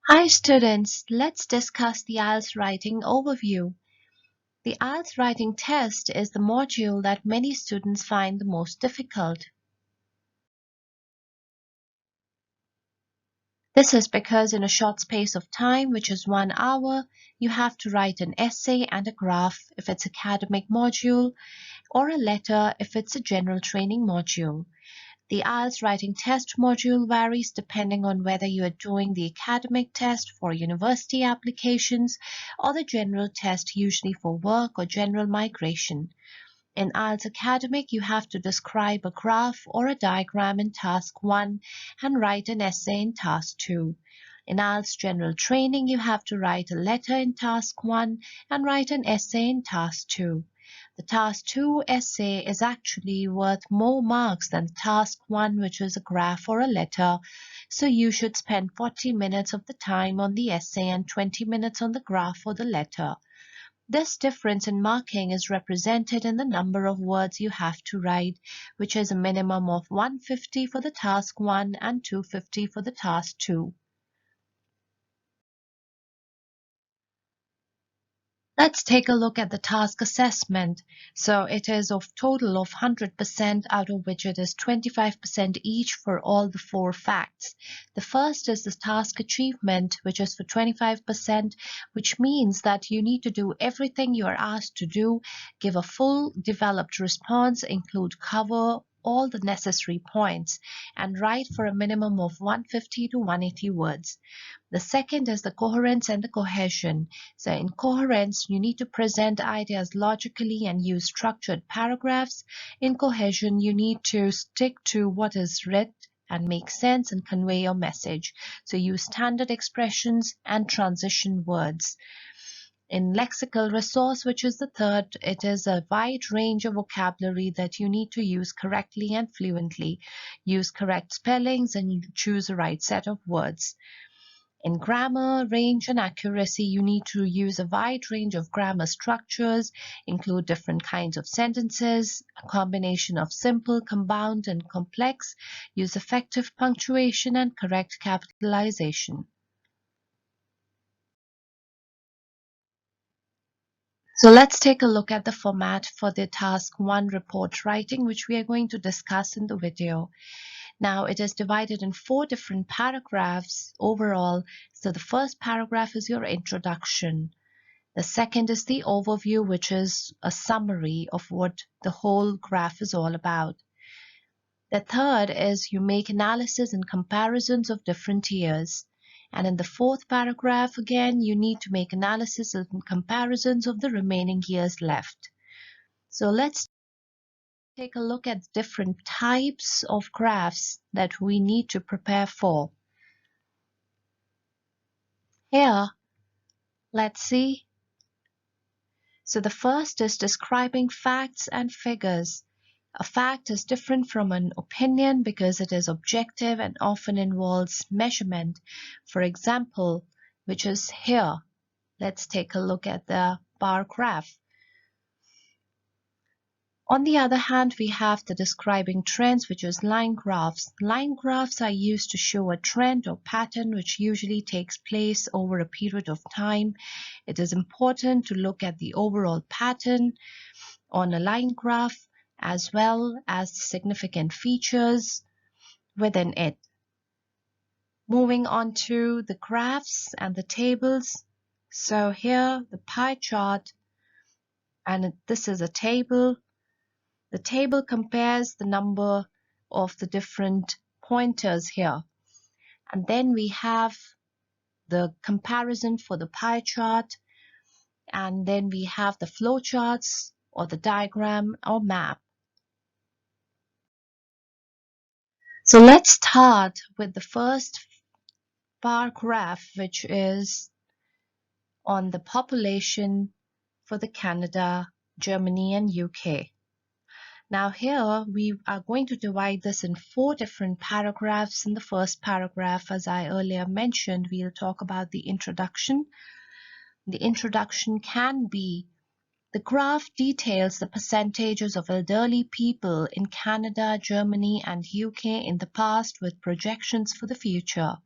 Hi students, let's discuss the Ielts writing overview. The Ielts writing test is the module that many students find the most difficult. This is because in a short space of time, which is 1 hour, you have to write an essay and a graph if it's academic module, or a letter if it's a general training module. The Ielts writing test module varies depending on whether you are doing the academic test for university applications or the general test usually for work or general migration. In Ielts Academic, you have to describe a graph or a diagram in Task 1 and write an essay in Task 2. In Ielts General Training, you have to write a letter in Task 1 and write an essay in Task 2. The Task 2 essay is actually worth more marks than Task 1, which is a graph or a letter, so you should spend 40 minutes of the time on the essay and 20 minutes on the graph or the letter. This difference in marking is represented in the number of words you have to write, which is a minimum of 150 for the Task 1 and 250 for the Task 2. Let's take a look at the task assessment. So it is of total of 100%, out of which it is 25% each for all the 4 facts. The first is the task achievement, which is for 25%, which means that you need to do everything you are asked to do, give a full developed response, include cover all the necessary points, and write for a minimum of 150 to 180 words. The second is the coherence and the cohesion. So in coherence, you need to present ideas logically and use structured paragraphs. In cohesion, you need to stick to what is written and make sense and convey your message. So use standard expressions and transition words. In lexical resource, which is the third, it is a wide range of vocabulary that you need to use correctly and fluently. Use correct spellings and choose the right set of words. In grammar, range and accuracy, you need to use a wide range of grammar structures, include different kinds of sentences, a combination of simple, compound, and complex, use effective punctuation and correct capitalization. So let's take a look at the format for the Task 1 report writing, which we are going to discuss in the video. Now it is divided in 4 different paragraphs overall. So the first paragraph is your introduction. The second is the overview, which is a summary of what the whole graph is all about. The third is you make analysis and comparisons of different years. And in the fourth paragraph, again, you need to make analysis and comparisons of the remaining years left. So let's take a look at different types of graphs that we need to prepare for. Here, let's see. So the first is describing facts and figures. A fact is different from an opinion because it is objective and often involves measurement. For example, which is here. Let's take a look at the bar graph. On the other hand, we have the describing trends, which is line graphs. Line graphs are used to show a trend or pattern which usually takes place over a period of time. It is important to look at the overall pattern on a line graph as well as significant features within it. Moving on to the graphs and the tables. So here the pie chart, and this is a table. The table compares the number of the different pointers here. And then we have the comparison for the pie chart. And then we have the flow charts or the diagram or map. So let's start with the first bar graph, which is on the population for the Canada, Germany, and UK. Now here we are going to divide this in 4 different paragraphs. In the first paragraph, as I earlier mentioned, we'll talk about the introduction. The introduction can be: the graph details the percentages of elderly people in Canada, Germany, and UK in the past with projections for the future.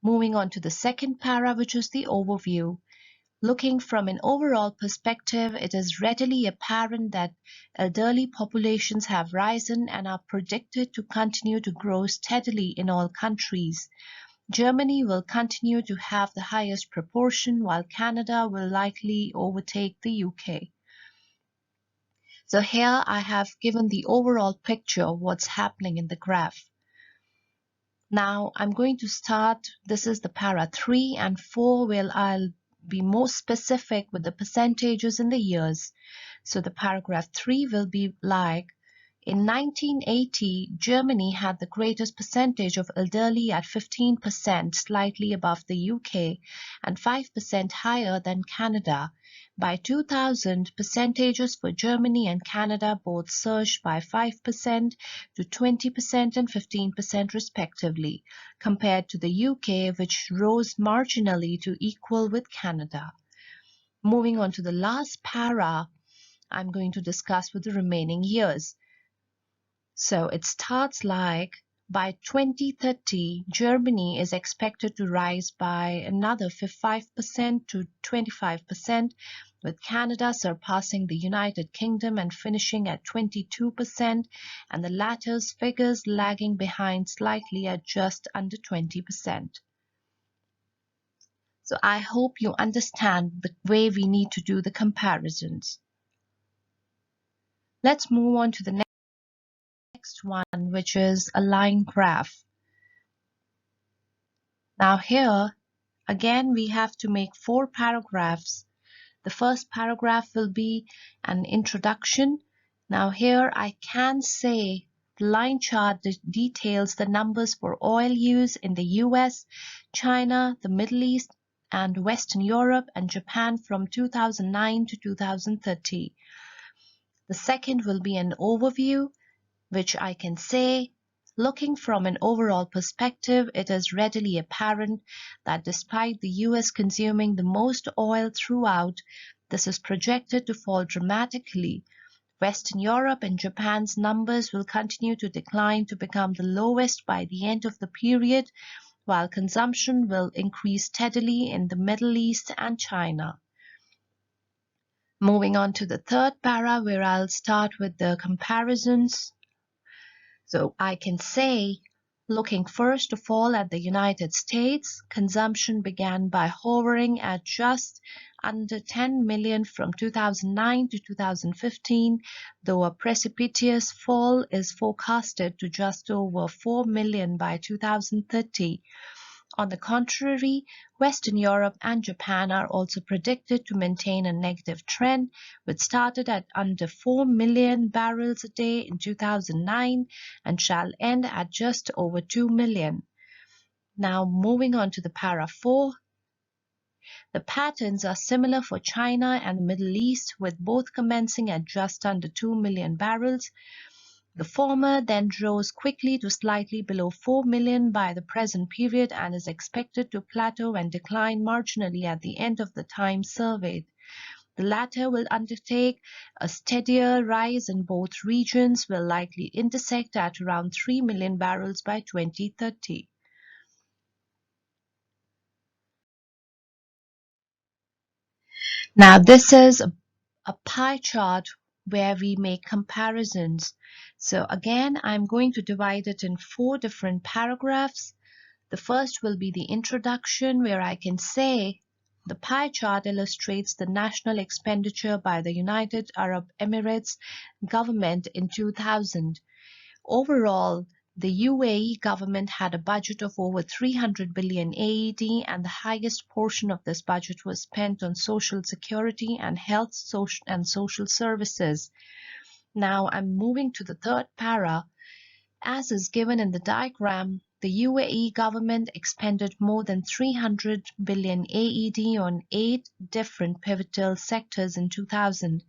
Moving on to the second para, which is the overview. Looking from an overall perspective, it is readily apparent that elderly populations have risen and are predicted to continue to grow steadily in all countries. Germany will continue to have the highest proportion, while Canada will likely overtake the UK. So here I have given the overall picture of what's happening in the graph. Now I'm going to start, this is the para 3 and 4, where I'll be more specific with the percentages in the years. So the paragraph 3 will be like, in 1980, Germany had the greatest percentage of elderly at 15%, slightly above the UK, and 5% higher than Canada. By 2000, percentages for Germany and Canada both surged by 5% to 20% and 15% respectively, compared to the UK, which rose marginally to equal with Canada. Moving on to the last para, I'm going to discuss with the remaining years. So it starts like, by 2030, Germany is expected to rise by another 5% to 25%, with Canada surpassing the United Kingdom and finishing at 22%, and the latter's figures lagging behind slightly at just under 20%. So I hope you understand the way we need to do the comparisons. Let's move on to the next one, which is a line graph. Now here, again, we have to make 4 paragraphs. The first paragraph will be an introduction. Now here I can say the line chart details the numbers for oil use in the US, China, the Middle East, and Western Europe and Japan from 2009 to 2030. The second will be an overview, which I can say, looking from an overall perspective, it is readily apparent that despite the US consuming the most oil throughout, this is projected to fall dramatically. Western Europe and Japan's numbers will continue to decline to become the lowest by the end of the period, while consumption will increase steadily in the Middle East and China. Moving on to the third para, where I'll start with the comparisons. So I can say, looking first of all at the United States, consumption began by hovering at just under 10 million from 2009 to 2015, though a precipitous fall is forecasted to just over 4 million by 2030. On the contrary, Western Europe and Japan are also predicted to maintain a negative trend, which started at under 4 million barrels a day in 2009 and shall end at just over 2 million. Now moving on to the para 4. The patterns are similar for China and the Middle East, with both commencing at just under 2 million barrels. The former then rose quickly to slightly below 4 million by the present period and is expected to plateau and decline marginally at the end of the time surveyed. The latter will undertake a steadier rise in both regions, will likely intersect at around 3 million barrels by 2030. Now this is a pie chart where we make comparisons. So again, I'm going to divide it in 4 different paragraphs. The first will be the introduction, where I can say the pie chart illustrates the national expenditure by the United Arab Emirates government in 2000. Overall, the UAE government had a budget of over 300 billion AED, and the highest portion of this budget was spent on social security and health and social services. Now I'm moving to the third para. As is given in the diagram, the UAE government expended more than 300 billion AED on 8 different pivotal sectors in 2000.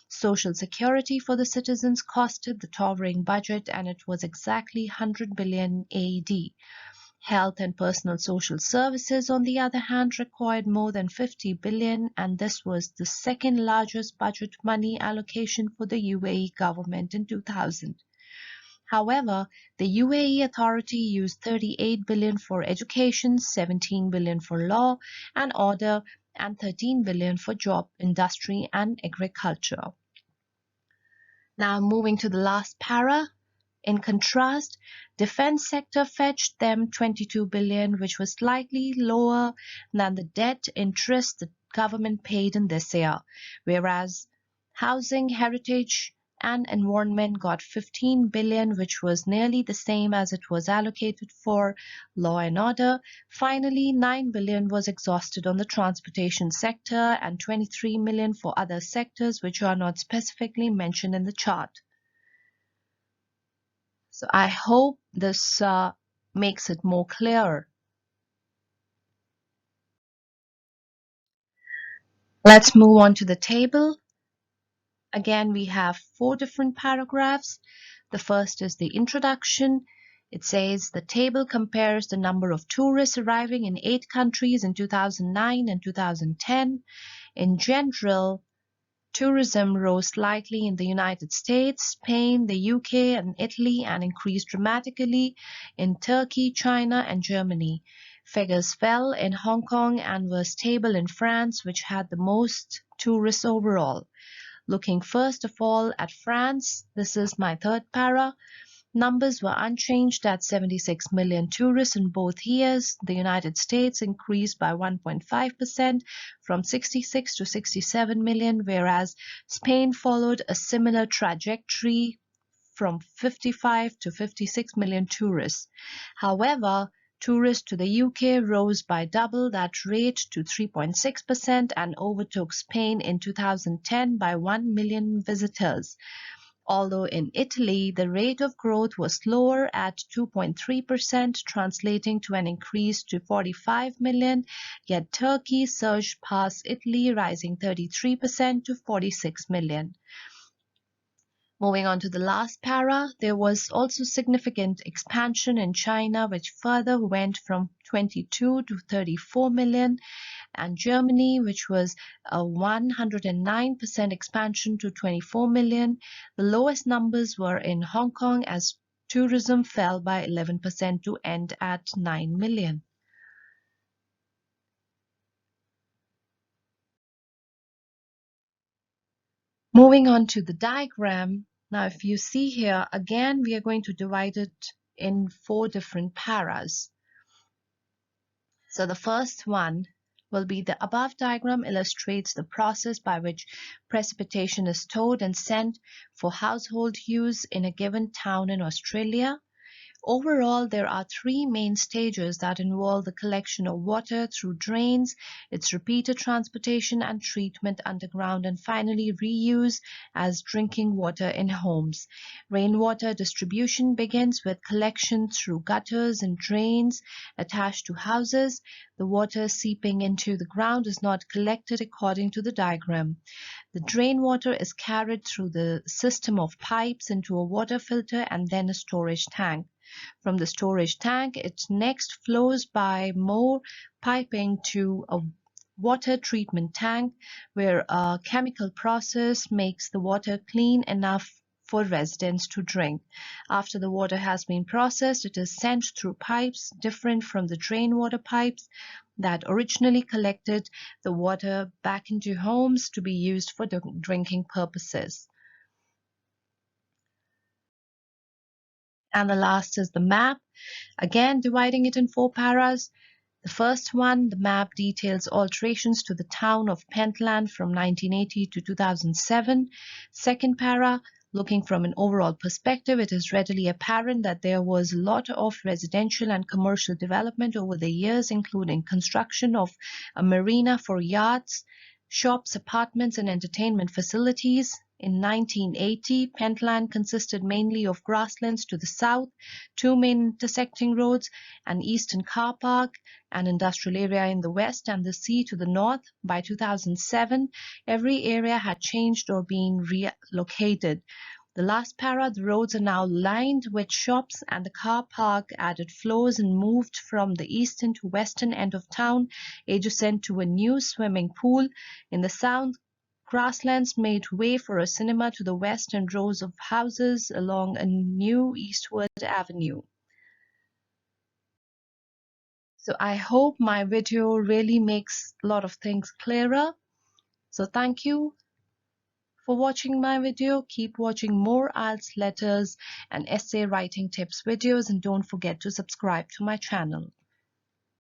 Social security for the citizens costed the towering budget, and it was exactly 100 billion AED. Health and personal social services, on the other hand, required more than 50 billion, and this was the second largest budget money allocation for the UAE government in 2000. However, the UAE authority used 38 billion for education, 17 billion for law and order, and 13 billion for job, industry, and agriculture. Now moving to the last para. In contrast, defense sector fetched them 22 billion, which was slightly lower than the debt interest the government paid in this year, whereas housing, heritage, and environment got 15 billion, which was nearly the same as it was allocated for law and order. Finally, 9 billion was exhausted on the transportation sector and 23 million for other sectors which are not specifically mentioned in the chart. So I hope this makes it more clear. Let's move on to the table. Again, we have 4 different paragraphs. The first is the introduction. It says the table compares the number of tourists arriving in 8 countries in 2009 and 2010. In general, tourism rose slightly in the United States, Spain, the UK, and Italy, and increased dramatically in Turkey, China, and Germany. Figures fell in Hong Kong and were stable in France, which had the most tourists overall. Looking first of all at France, this is my third para. Numbers were unchanged at 76 million tourists in both years. The United States increased by 1.5% from 66 to 67 million, whereas Spain followed a similar trajectory from 55 to 56 million tourists. However, tourists to the UK rose by double that rate to 3.6% and overtook Spain in 2010 by 1 million visitors. Although in Italy, the rate of growth was slower at 2.3%, translating to an increase to 45 million, yet Turkey surged past Italy, rising 33% to 46 million. Moving on to the last para, there was also significant expansion in China, which further went from 22 to 34 million, and Germany, which was a 109% expansion to 24 million. The lowest numbers were in Hong Kong as tourism fell by 11% to end at 9 million. Moving on to the diagram. Now, if you see here, again, we are going to divide it in 4 different paras. So the first one will be the above diagram illustrates the process by which precipitation is stored and sent for household use in a given town in Australia. Overall, there are 3 main stages that involve the collection of water through drains, its repeated transportation and treatment underground, and finally reuse as drinking water in homes. Rainwater distribution begins with collection through gutters and drains attached to houses. The water seeping into the ground is not collected according to the diagram. The drain water is carried through the system of pipes into a water filter and then a storage tank. From the storage tank, it next flows by more piping to a water treatment tank, where a chemical process makes the water clean enough for residents to drink. After the water has been processed, it is sent through pipes different from the drain water pipes that originally collected the water back into homes to be used for drinking purposes. And the last is the map, again dividing it in 4 paras. The first one, the map details alterations to the town of Pentland from 1980 to 2007. Second para, looking from an overall perspective, it is readily apparent that there was a lot of residential and commercial development over the years, including construction of a marina for yachts, shops, apartments, and entertainment facilities. In 1980, Pentland consisted mainly of grasslands to the south, 2 main intersecting roads, an eastern car park, an industrial area in the west, and the sea to the north. By 2007, every area had changed or been relocated. The last para, the roads are now lined with shops, and the car park added floors and moved from the eastern to western end of town, adjacent to a new swimming pool. In the south, Grasslands made way for a cinema to the west and rows of houses along a new eastward avenue. So I hope my video really makes a lot of things clearer. So thank you for watching my video. Keep watching more IELTS letters and essay writing tips videos, and don't forget to subscribe to my channel.